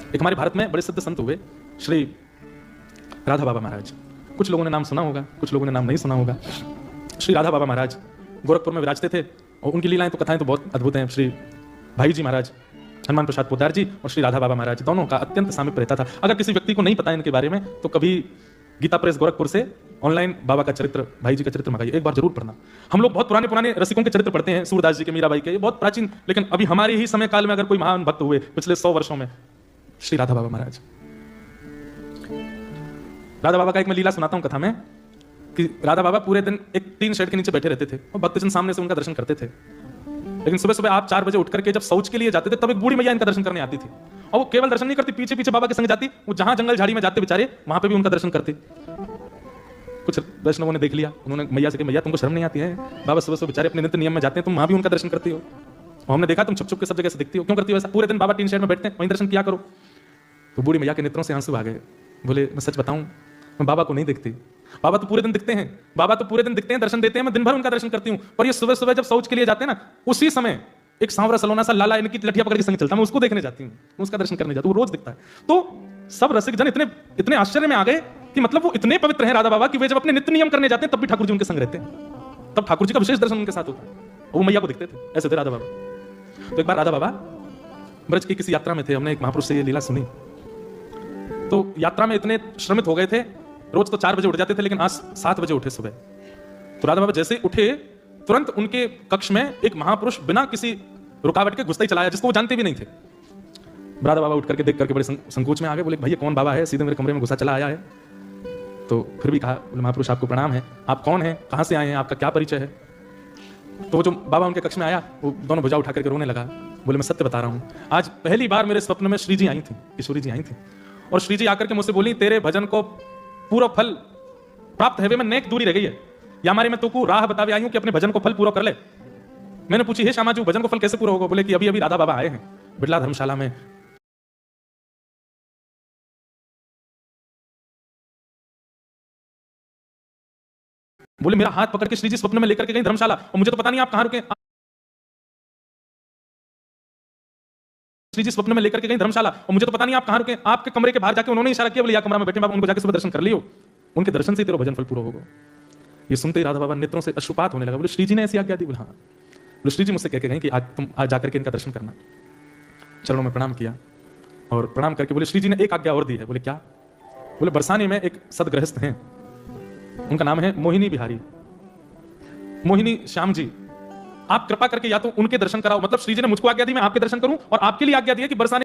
एक हमारे भारत में बड़े सिद्ध संत हुए श्री राधा बाबा महाराज। कुछ लोगों ने नाम सुना होगा, कुछ लोगों ने नाम नहीं सुना होगा। श्री राधा बाबा महाराज गोरखपुर में विराजते थे और उनकी लीलाएं तो कथाएं तो बहुत अद्भुत हैं। श्री भाई जी महाराज, हनुमान प्रसाद पोद्दार जी और श्री राधा बाबा महाराज, दोनों का अत्यंत सामीप्य रहता था। अगर किसी व्यक्ति को नहीं पता इनके बारे में तो कभी गीता प्रेस गोरखपुर से ऑनलाइन बाबा का चरित्र, भाई जी का चरित्र मंगाइए, एक बार जरूर पढ़ना। हम लोग बहुत पुराने पुराने रसिकों के चरित्र पढ़ते हैं, सूरदास जी के, मीराबाई के, ये बहुत प्राचीन, लेकिन अभी हमारे ही समय काल में अगर कोई महान भक्त हुए पिछले 100 वर्षों में, श्री राधा बाबा महाराज। राधा बाबा का एक मैं लीला सुनाता हूं कथा में कि राधा बाबा पूरे दिन एक टीन शेड के नीचे बैठे रहते थे और भक्तजन सामने से उनका दर्शन करते थे। लेकिन सुबह सुबह आप 4 बजे उठ करके जब शौच के लिए जाते थे तब एक बूढ़ी मैया इनका दर्शन करने आती थी और वो केवल दर्शन नहीं करती, पीछे पीछे बाबा के संग जाती। वो जहां जंगल झाड़ी में जाते बेचारे वहां पे भी उनका दर्शन करते। कुछ वैष्णवों ने देख लिया, उन्होंने मैया से कहा, मैया तुमको शर्म नहीं आती है? बाबा सुबह सुबह बेचारे अपने नित्य नियम में जाते हैं, तुम वहां भी उनका दर्शन करती हो। और हमने देखा तुम छुप छुप के सब जगह से दिखती हो, क्यों करती हो ऐसा? पूरे दिन बाबा टीन शेड में बैठते हैं, वहीं दर्शन किया करो। तो बूढ़ी मैया के नेत्रों से आंसू आ गए। बोले मैं सच बताऊं, मैं बाबा को नहीं दिखती। बाबा तो पूरे दिन दिखते हैं, बाबा तो पूरे दिन दिखते हैं, दर्शन देते हैं, मैं दिन भर उनका दर्शन करती हूं। पर ये सुबह सुबह जब शौच के लिए जाते हैं ना, उसी समय एक सांवरा सलोना सा लाला इनकी लठिया पकड़ के संग चलता है, मैं उसको देखने जाती हूँ, उसका दर्शन करने जाती हूँ, वो रोज दिखता है। तो सब रसिक जन इतने इतने आश्चर्य में आ गए कि मतलब वो इतने पवित्र हैं राधा बाबा कि वे जब अपने नित्य नियम करने जाते हैं तब भी ठाकुर जी उनके संग रहते हैं, तब ठाकुर जी का विशेष दर्शन उनके साथ होता है। वो मैया को दिखते थे, ऐसे थे राधा बाबा। तो एक बार राधा बाबा ब्रज की किसी यात्रा में थे, हमने एक महापुरुष से ये लीला सुनी। तो यात्रा में इतने श्रमित हो गए थे, रोज तो 4 बजे उठ जाते थे, लेकिन आज 7 बजे उठे सुबह। तो राधा बाबा जैसे उठे तुरंत उनके कक्ष में एक महापुरुष बिना किसी रुकावट के घुसता ही चला आया, जिसको वो जानते भी नहीं थे। राधा बाबा उठ करके देख करके बड़े संकोच में आ गए। बोले भैया कौन बाबा है, सीधे मेरे कमरे में घुसा चला आया है। तो फिर भी कहा, बोले महापुरुष आपको प्रणाम है, आप कौन हैं, कहां से आए हैं, आपका क्या परिचय है? तो वो जो बाबा उनके कक्ष में आया वो दोनों भुजा उठा करके रोने लगा। बोले मैं सत्य बता रहा हूं, आज पहली बार मेरे स्वप्न में श्री जी आई थी, किशोरी जी आई थी, और श्री जी आकर के मुझसे बोली तेरे भजन को पूरा फल प्राप्त है, वे में नेक दूरी रह गई है, या हमारे मैं तुमको राह बतावे आई हूं कि अपने भजन को फल पूरा कर ले। मैंने पूछी हे श्यामा जी भजन को फल कैसे पूरा होगा? बोले कि अभी अभी राधा बाबा आए हैं बिड़ला धर्मशाला में, बोले मेरा हाथ पकड़ के श्री जी स्वप्न में लेकर के गई धर्मशाला, और मुझे तो पता नहीं आप कहां रुके। श्री जी स्वप्न में लेकर के गई धर्मशाला और मुझे तो पता नहीं आप कहां रुके। आपके कमरे के बाहर जाके उन्होंने इशारा किया, बोले या कमरा में बैठे, बाबा उनको जाके सुबह दर्शन कर लियो, उनके दर्शन से तेरा भजन फल पूरा होगा। ये सुनते ही राधा बाबा नेत्रों से अश्रुपात होने लगा। बोले श्री जी ने ऐसी आज्ञा दी? बोले हाँ। बोले श्री जी मुझसे कह के गए कि आज तुम आज जाकर के इनका दर्शन करना। चरणों में प्रणाम किया और प्रणाम करके बोले श्री जी ने एक आज्ञा और दी है। बोले क्या? बोले बरसाने में एक सदगृहस्थ हैं, उनका नाम है मोहिनी बिहारी, मोहिनी श्याम जी, आप कृपा करके या तो उनके दर्शन कराओ। मतलब श्री जी ने मुझको आज्ञा दी मैं आपके दर्शन करूं, और आपके लिए आज्ञा दी है कि बरसाने